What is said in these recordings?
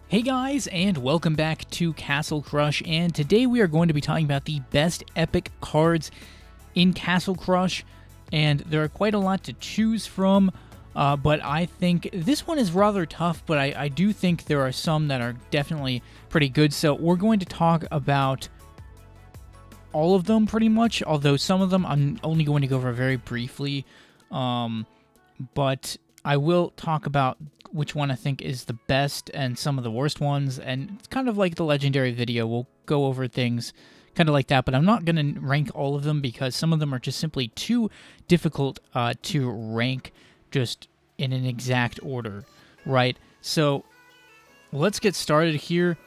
Hey guys, and welcome back to Castle Crush, and today we are going to be talking about the best epic cards in Castle Crush, and there are quite a lot to choose from, but I think this one is rather tough, but I do think there are some that are definitely pretty good, so we're going to talk about all of them pretty much, although some of them I'm only going to go over very briefly, but I will talk about which one I think is the best and some of the worst ones, and it's kind of like the legendary video. We'll go over things kind of like that, but I'm not going to rank all of them because some of them are just simply too difficult to rank just in an exact order, right? So let's get started here.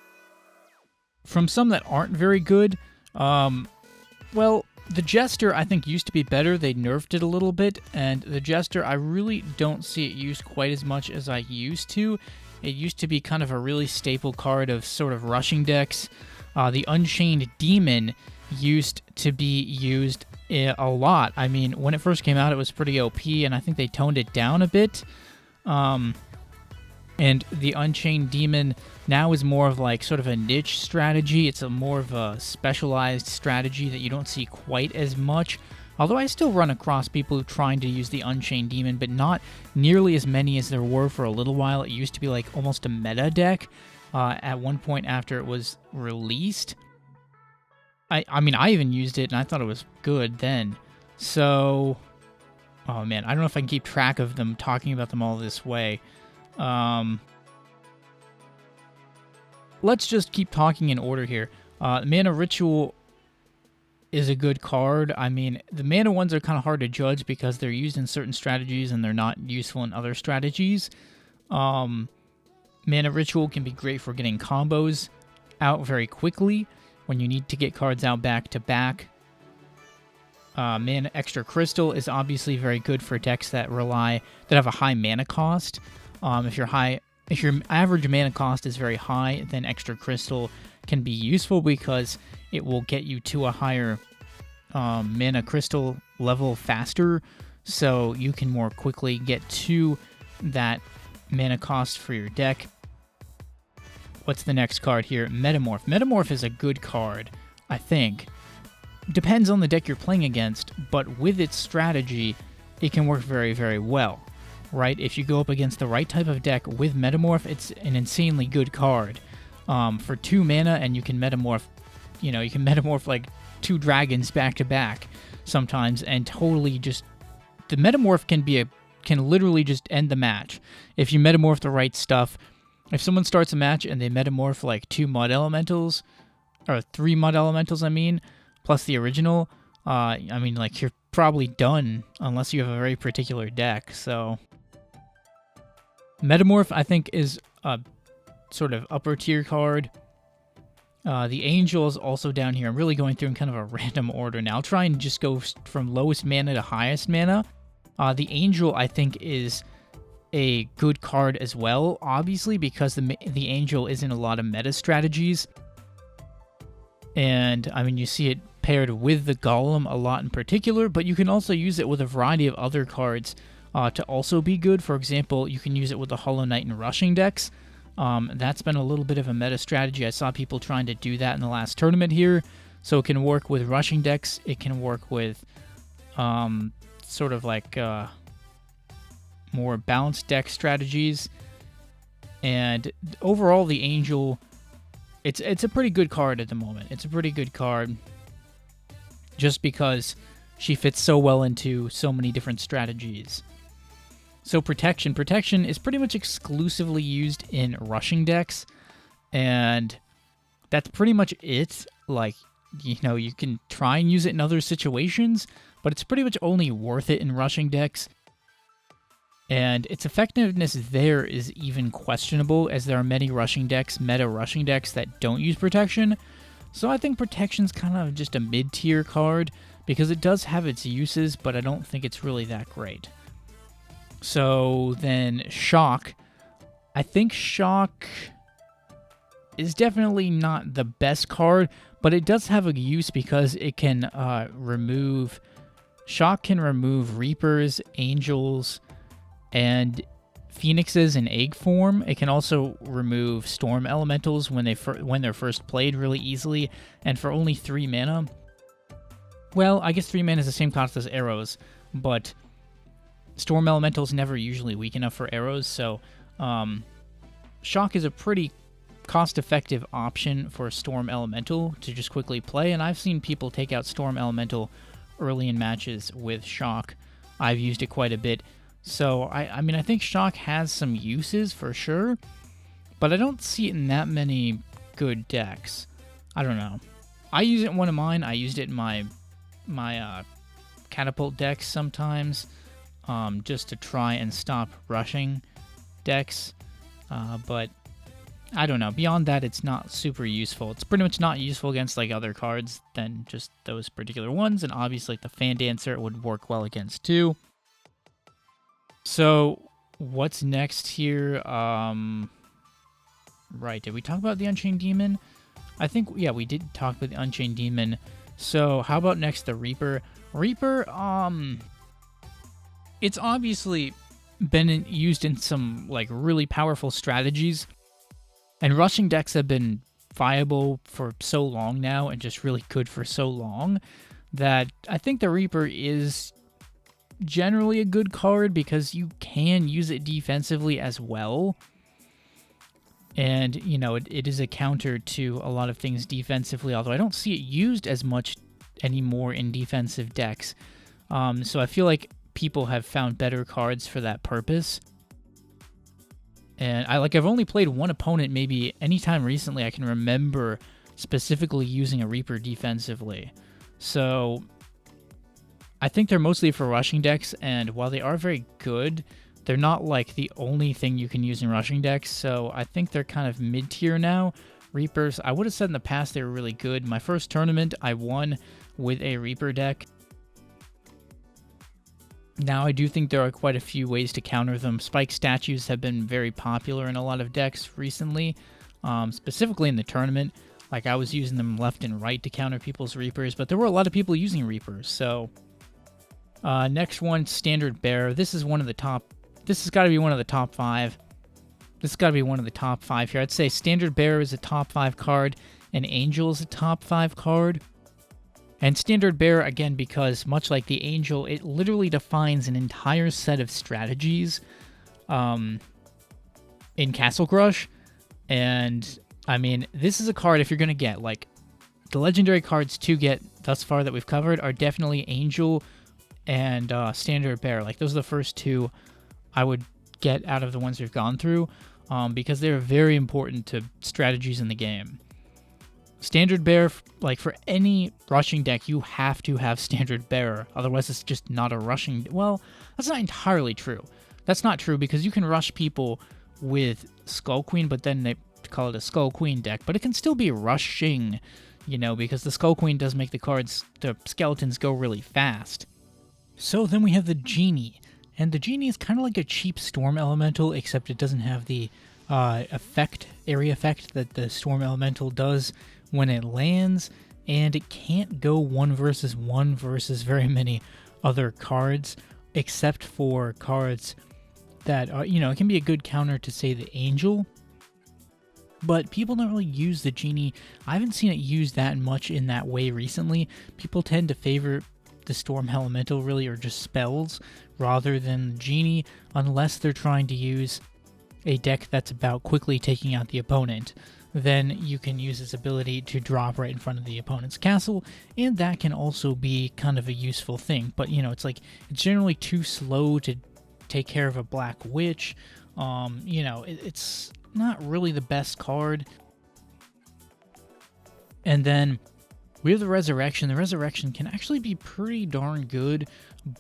From some that aren't very good, well, the Jester, I think, used to be better. They nerfed it a little bit, and the Jester, I really don't see it used quite as much as I used to. It used to be kind of a really staple card of sort of rushing decks. The Unchained Demon used to be used a lot. I mean, when it first came out, it was pretty OP, and I think they toned it down a bit. And the Unchained Demon now is more of like sort of a niche strategy. It's a more of a specialized strategy that you don't see quite as much. Although I still run across people trying to use the Unchained Demon, but not nearly as many as there were for a little while. It used to be like almost a meta deck at one point after it was released. I mean, I even used it and I thought it was good then. So, oh man, I don't know if I can keep track of them talking about them all this way. Let's just keep talking in order here. Mana Ritual is a good card. I mean, the mana ones are kind of hard to judge because they're used in certain strategies and they're not useful in other strategies. Mana Ritual can be great for getting combos out very quickly when you need to get cards out back to back. Mana Extra Crystal is obviously very good for decks that have a high mana cost. If your average mana cost is very high, then Extra Crystal can be useful because it will get you to a higher mana crystal level faster, so you can more quickly get to that mana cost for your deck. What's the next card here? Metamorph. Metamorph is a good card, I think. Depends on the deck you're playing against, but with its strategy, it can work very, very well. Right, if you go up against the right type of deck with Metamorph, it's an insanely good card. For 2 mana, and you can Metamorph, you can Metamorph like 2 dragons back to back sometimes, and totally just the Metamorph can literally just end the match if you Metamorph the right stuff. If someone starts a match and they Metamorph like 2 Mud Elementals, or 3 Mud Elementals, plus the original, like you're probably done unless you have a very particular deck. So Metamorph, I think, is a sort of upper tier card. The Angel is also down here. I'm really going through in kind of a random order now. I'll try and just go from lowest mana to highest mana. The Angel, I think, is a good card as well, obviously, because the Angel is in a lot of meta strategies. And, you see it paired with the Golem a lot in particular, but you can also use it with a variety of other cards to also be good. For example, you can use it with the Hollow Knight and rushing decks. That's been a little bit of a meta strategy. I saw people trying to do that in the last tournament here. So it can work with rushing decks. It can work with sort of like more balanced deck strategies. And overall, the Angel, it's a pretty good card at the moment. It's a pretty good card just because she fits so well into so many different strategies. So Protection. Protection is pretty much exclusively used in rushing decks, and that's pretty much it. Like, you can try and use it in other situations, but it's pretty much only worth it in rushing decks. And its effectiveness there is even questionable, as there are many rushing decks, meta rushing decks, that don't use Protection. So I think Protection's kind of just a mid-tier card, because it does have its uses, but I don't think it's really that great. So then Shock. I think Shock is definitely not the best card, but it does have a use because it can remove... Shock can remove Reapers, Angels, and Phoenixes in egg form. It can also remove storm elementals when they're first played really easily, and for only 3 mana. Well, I guess 3 mana is the same cost as arrows, but storm elemental's never usually weak enough for arrows, so Shock is a pretty cost-effective option for Storm Elemental to just quickly play, and I've seen people take out Storm Elemental early in matches with Shock. I've used it quite a bit. So, I mean, I think Shock has some uses for sure, but I don't see it in that many good decks. I don't know. I use it in one of mine. I used it in my Catapult decks sometimes, just to try and stop rushing decks, but I don't know. Beyond that, it's not super useful. It's pretty much not useful against like other cards than just those particular ones, and obviously like the Fan Dancer would work well against too. So what's next here? Right, did we talk about the Unchained Demon? I think, yeah, we did talk about the Unchained Demon. So how about next the Reaper? Reaper, it's obviously been used in some like really powerful strategies, and rushing decks have been viable for so long now and just really good for so long that I think the Reaper is generally a good card because you can use it defensively as well. And, you know, it is a counter to a lot of things defensively, although I don't see it used as much anymore in defensive decks. So I feel like people have found better cards for that purpose. And I've only played one opponent maybe anytime recently I can remember specifically using a Reaper defensively. So I think they're mostly for rushing decks, and while they are very good, they're not like the only thing you can use in rushing decks, so I think they're kind of mid-tier now. Reapers, I would have said in the past they were really good. My first tournament, I won with a Reaper deck. Now, I do think there are quite a few ways to counter them. Spike statues have been very popular in a lot of decks recently, specifically in the tournament. Like, I was using them left and right to counter people's Reapers, but there were a lot of people using Reapers, so... next one, Standard Bearer. This is one of the top... This has got to be one of the top 5. This has got to be one of the top 5 here. I'd say Standard Bearer is a top 5 card, and Angel is a top 5 card. And Standard Bearer, again, because much like the Angel, it literally defines an entire set of strategies in Castle Crush. And, I mean, this is a card if you're going to get, like, the legendary cards to get thus far that we've covered are definitely Angel and Standard Bearer. Like, those are the first two I would get out of the ones we've gone through, because they're very important to strategies in the game. Standard Bearer, like for any rushing deck, you have to have Standard Bearer. Otherwise, it's just not a rushing... Well, that's not entirely true. That's not true because you can rush people with Skull Queen, but then they call it a Skull Queen deck. But it can still be rushing, you know, because the Skull Queen does make the skeletons go really fast. So then we have the Genie. And the Genie is kind of like a cheap Storm Elemental, except it doesn't have the area effect that the Storm Elemental does when it lands, and it can't go 1 versus 1 versus very many other cards, except for cards that are, you know, it can be a good counter to, say, the Angel, but people don't really use the Genie. I haven't seen it used that much in that way recently. People tend to favor the Storm Elemental, really, or just spells, rather than Genie, unless they're trying to use a deck that's about quickly taking out the opponent. Then you can use its ability to drop right in front of the opponent's castle, and that can also be kind of a useful thing. But, you know, it's generally too slow to take care of a Black Witch. You know, it's not really the best card. And then we have the Resurrection. The Resurrection can actually be pretty darn good,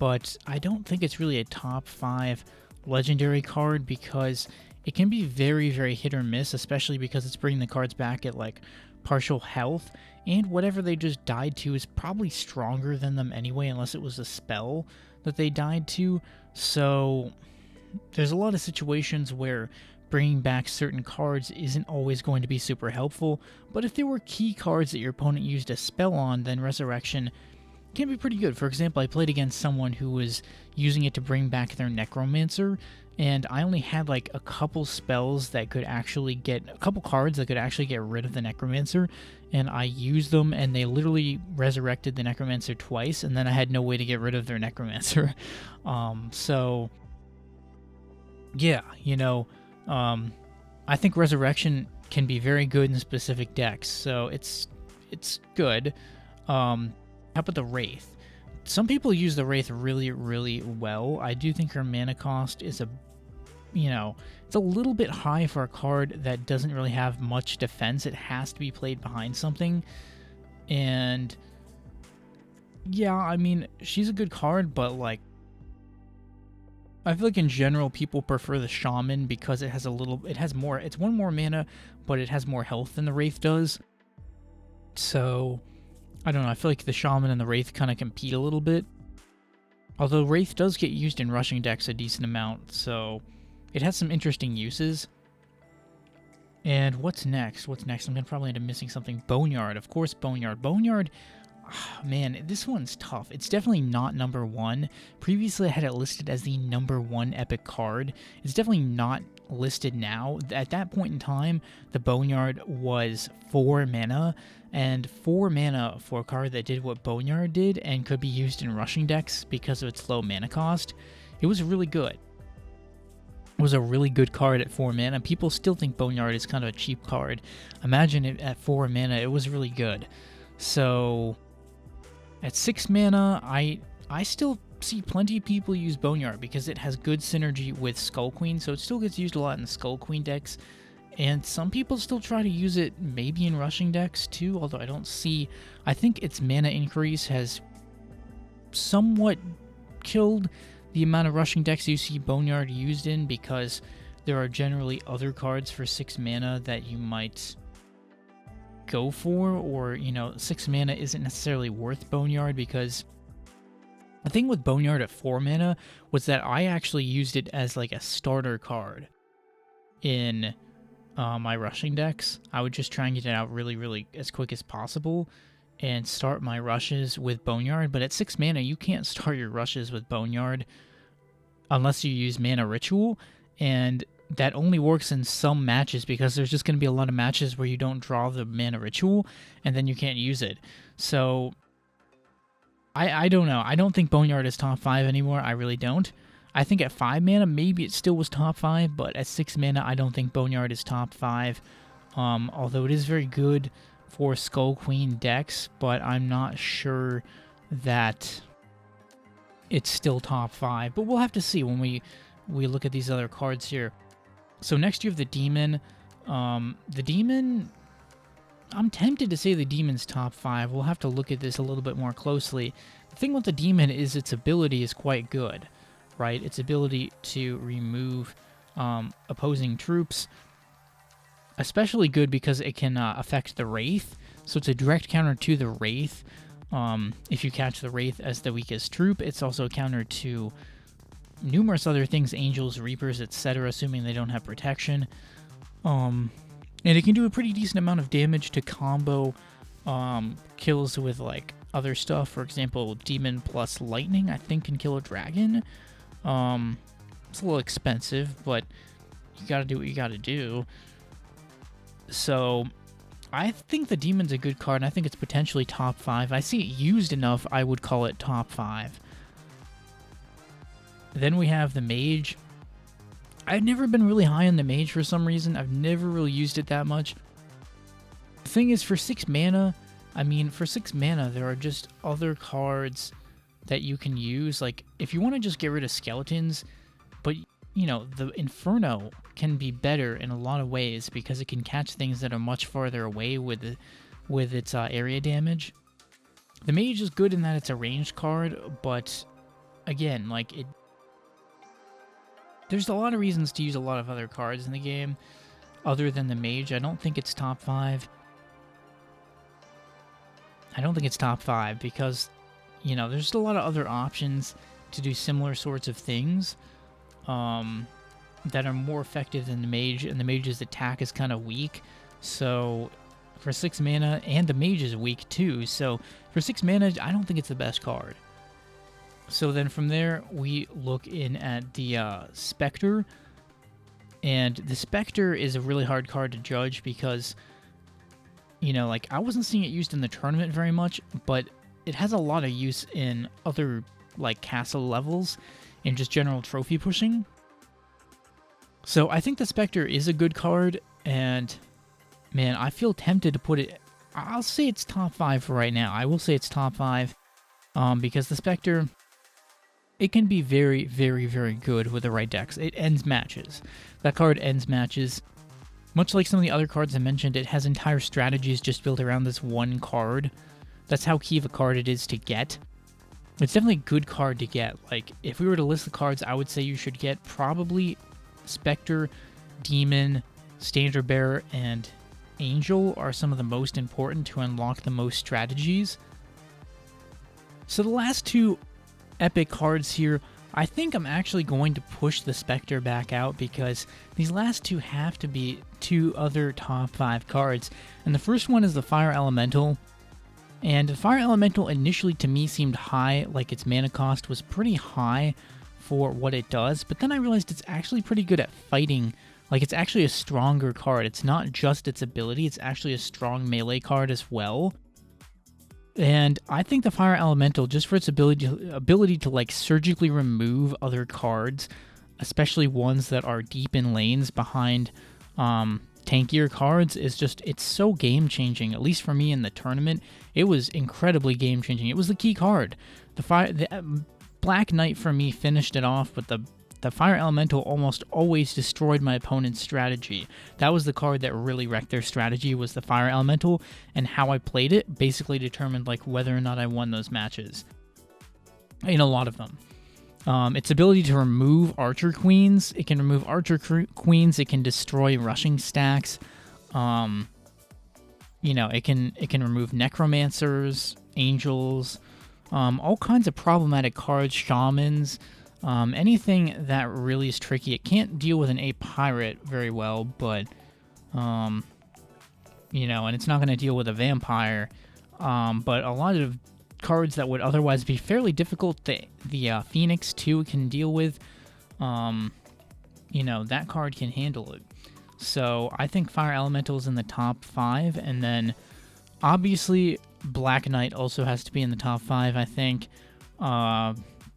but I don't think it's really a top 5 legendary card because it can be very, very hit or miss, especially because it's bringing the cards back at, like, partial health, and whatever they just died to is probably stronger than them anyway, unless it was a spell that they died to. So there's a lot of situations where bringing back certain cards isn't always going to be super helpful, but if there were key cards that your opponent used a spell on, then Resurrection can be pretty good. For example, I played against someone who was using it to bring back their Necromancer, and I only had like a couple spells that could actually get, a couple cards that could actually get rid of the Necromancer, and I used them, and they literally resurrected the Necromancer twice, and then I had no way to get rid of their Necromancer. So, yeah, I think Resurrection can be very good in specific decks, so it's good. How about the Wraith? Some people use the Wraith really, really well. I do think her mana cost is it's a little bit high for a card that doesn't really have much defense. It has to be played behind something. And yeah, I mean, she's a good card, but like, I feel like in general people prefer the Shaman because it's one more mana, but it has more health than the Wraith does. So, I don't know, I feel like the Shaman and the Wraith kind of compete a little bit. Although Wraith does get used in rushing decks a decent amount, so it has some interesting uses. And what's next? I'm going to probably end up missing something. Boneyard, of course, Boneyard. Boneyard, man, this one's tough. It's definitely not number one. Previously, I had it listed as the number one epic card. It's definitely not listed now. At that point in time, the Boneyard was 4 mana, and 4 mana for a card that did what Boneyard did and could be used in rushing decks because of its low mana cost, it was really good. It was a really good card at 4 mana. People still think Boneyard is kind of a cheap card. Imagine it at 4 mana, it was really good. So, at 6 mana, I still see plenty of people use Boneyard because it has good synergy with Skull Queen, so it still gets used a lot in Skull Queen decks. And some people still try to use it maybe in rushing decks too, although I think its mana increase has somewhat killed the amount of rushing decks you see Boneyard used in, because there are generally other cards for 6 mana that you might go for, or 6 mana isn't necessarily worth Boneyard. Because the thing with Boneyard at 4 mana was that I actually used it as like a starter card in my rushing decks. I would just try and get it out really, really as quick as possible and start my rushes with Boneyard. But at 6 mana, you can't start your rushes with Boneyard unless you use Mana Ritual, and that only works in some matches because there's just going to be a lot of matches where you don't draw the Mana Ritual, and then you can't use it. So, I don't know. I don't think Boneyard is top 5 anymore. I really don't. I think at 5 mana, maybe it still was top 5, but at 6 mana, I don't think Boneyard is top 5. Although it is very good for Skull Queen decks, but I'm not sure that it's still top 5. But we'll have to see when we look at these other cards here. So next you have the Demon. The Demon, I'm tempted to say the Demon's top 5. We'll have to look at this a little bit more closely. The thing with the Demon is its ability is quite good, right? Its ability to remove opposing troops, especially good because it can affect the Wraith. So it's a direct counter to the Wraith. If you catch the Wraith as the weakest troop, it's also a counter to numerous other things, Angels, Reapers, etc., assuming they don't have protection. And it can do a pretty decent amount of damage to combo kills with like other stuff. For example, Demon plus Lightning, I think, can kill a dragon. It's a little expensive, but you gotta do what you gotta do. So, I think the Demon's a good card, and I think it's potentially top 5. I see it used enough, I would call it top 5. Then we have the Mage. I've never been really high on the Mage for some reason. I've never really used it that much. The thing is, for 6 mana, there are just other cards that you can use. Like, if you want to just get rid of skeletons, but, the Inferno can be better in a lot of ways because it can catch things that are much farther away with its area damage. The Mage is good in that it's a ranged card, but, again, there's a lot of reasons to use a lot of other cards in the game other than the Mage. I don't think it's top 5. I don't think it's top 5 because, there's a lot of other options to do similar sorts of things that are more effective than the Mage, and the Mage's attack is kind of weak. So, for 6 mana, and the Mage is weak too, so for 6 mana, I don't think it's the best card. So then from there, we look in at the Spectre, and the Spectre is a really hard card to judge because, you know, like, I wasn't seeing it used in the tournament very much, but it has a lot of use in other, like, castle levels and just general trophy pushing. So I think the Spectre is a good card, and man, I feel tempted to put it... I'll say it's top 5 for right now. I will say it's top 5, because the Spectre, it can be very, very, very good with the right decks. It ends matches. That card ends matches. Much like some of the other cards I mentioned, it has entire strategies just built around this one card. That's how key of a card it is to get. It's definitely a good card to get. Like, if we were to list the cards I would say you should get, probably Spectre, Demon, Standard Bearer, and Angel are some of the most important to unlock the most strategies. So the last two epic cards here, I think I'm actually going to push the Spectre back out because these last two have to be two other top 5 cards. And the first one is the Fire Elemental. And the Fire Elemental initially to me seemed high, like its mana cost was pretty high for what it does, but then I realized it's actually pretty good at fighting. Like, it's actually a stronger card. It's not just its ability, it's actually a strong melee card as well. And I think the Fire Elemental, just for its ability to like surgically remove other cards, especially ones that are deep in lanes behind tankier cards, is just, it's so game-changing. At least for me in the tournament, it was incredibly game-changing. It was the key card. The Black Knight for me finished it off, but the Fire Elemental almost always destroyed my opponent's strategy. That was the card that really wrecked their strategy, was the Fire Elemental, and how I played it basically determined like whether or not I won those matches. In a lot of them. Its ability to remove Archer Queens, it can remove Archer Queens, it can destroy rushing stacks, you know, it can remove Necromancers, Angels, all kinds of problematic cards, Shamans, anything that really is tricky. It can't deal with an A Pirate very well, but, you know, and it's not going to deal with a Vampire, but a lot of cards that would otherwise be fairly difficult, the Phoenix too can deal with, you know, that card can handle it. So I think Fire Elemental is in the top 5, and then obviously Black Knight also has to be in the top 5, I think,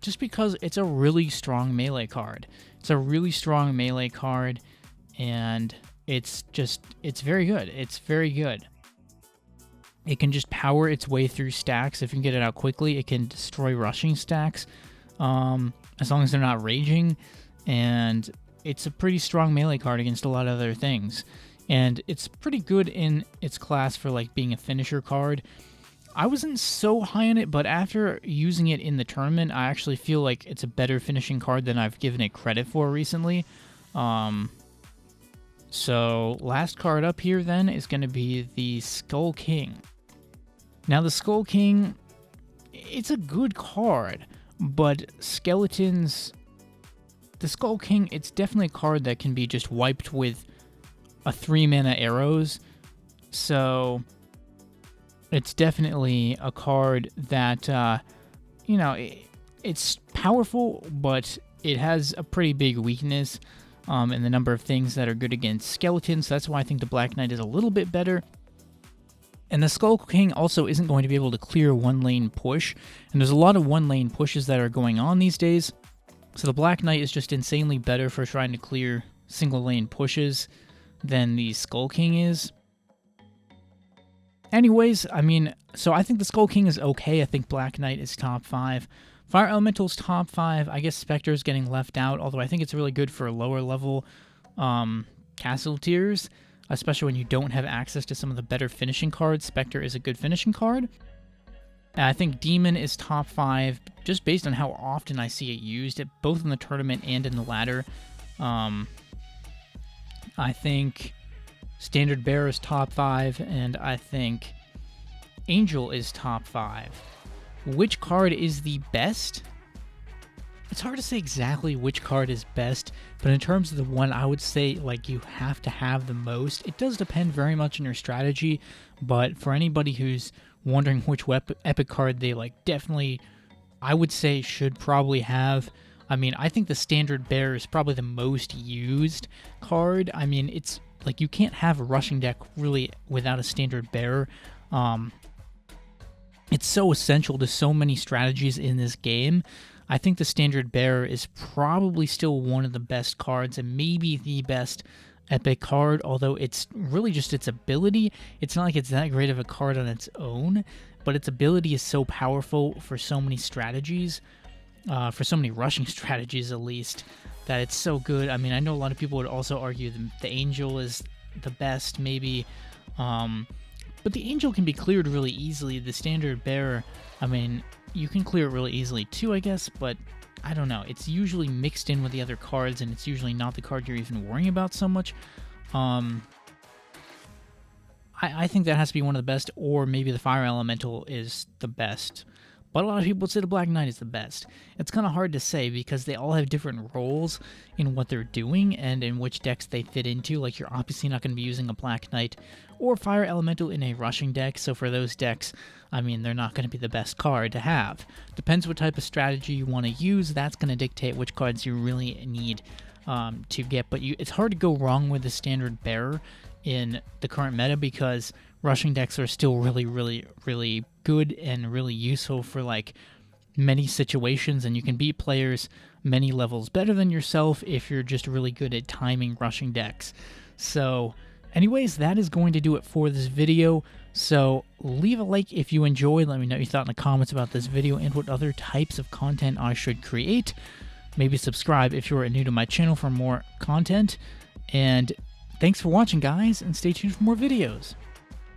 just because it's a really strong melee card. It's a really strong melee card, and it's very good. It's very good. It can just power its way through stacks. If you can get it out quickly, it can destroy rushing stacks, as long as they're not raging, and it's a pretty strong melee card against a lot of other things. And it's pretty good in its class for like being a finisher card. I wasn't so high on it, but after using it in the tournament, I actually feel like it's a better finishing card than I've given it credit for recently. So last card up here then is going to be the Skull King. Now the Skull King, it's a good card, but skeletons... The Skull King, it's definitely a card that can be just wiped with a 3-mana arrows, so it's definitely a card that, you know, it's powerful, but it has a pretty big weakness in the number of things that are good against skeletons. So that's why I think the Black Knight is a little bit better. And the Skull King also isn't going to be able to clear one-lane push, and there's a lot of one-lane pushes that are going on these days. So the Black Knight is just insanely better for trying to clear single-lane pushes than the Skull King is. Anyways, I mean, so I think the Skull King is okay. I think Black Knight is top 5. Fire Elemental's top 5. I guess Spectre is getting left out, although I think it's really good for lower level castle tiers, especially when you don't have access to some of the better finishing cards. Spectre is a good finishing card. And I think Demon is top 5, just based on how often I see it used, both in the tournament and in the ladder. I think Standard Bearer is top 5, and I think Angel is top 5. Which card is the best? It's hard to say exactly which card is best, but in terms of the one I would say like you have to have the most, it does depend very much on your strategy, but for anybody who's wondering which epic card they like definitely I would say should probably have, I mean, I think the standard bear is probably the most used card. I mean, it's like you can't have a rushing deck really without a standard bear. It's so essential to so many strategies in this game. I think the standard bearer is probably still one of the best cards and maybe the best epic card, although it's really just its ability. It's not like it's that great of a card on its own, but its ability is so powerful for so many strategies, for so many rushing strategies at least, that it's so good. I mean, I know a lot of people would also argue the Angel is the best, maybe, but the Angel can be cleared really easily. The standard bearer, I mean, you can clear it really easily too, I guess, but I don't know. It's usually mixed in with the other cards, and it's usually not the card you're even worrying about so much. I think that has to be one of the best, or maybe the Fire Elemental is the best. But a lot of people would say the Black Knight is the best. It's kind of hard to say because they all have different roles in what they're doing and in which decks they fit into. Like, you're obviously not going to be using a Black Knight or Fire Elemental in a rushing deck, so for those decks, I mean, they're not going to be the best card to have. Depends what type of strategy you want to use. That's going to dictate which cards you really need to get. But it's hard to go wrong with the standard bearer in the current meta because rushing decks are still really, really, really good and really useful for like many situations, and you can beat players many levels better than yourself if you're just really good at timing rushing decks. So anyways, that is going to do it for this video. So leave a like if you enjoyed. Let me know your thought in the comments about this video and what other types of content I should create. Maybe subscribe if you're new to my channel for more content. And thanks for watching, guys, and stay tuned for more videos.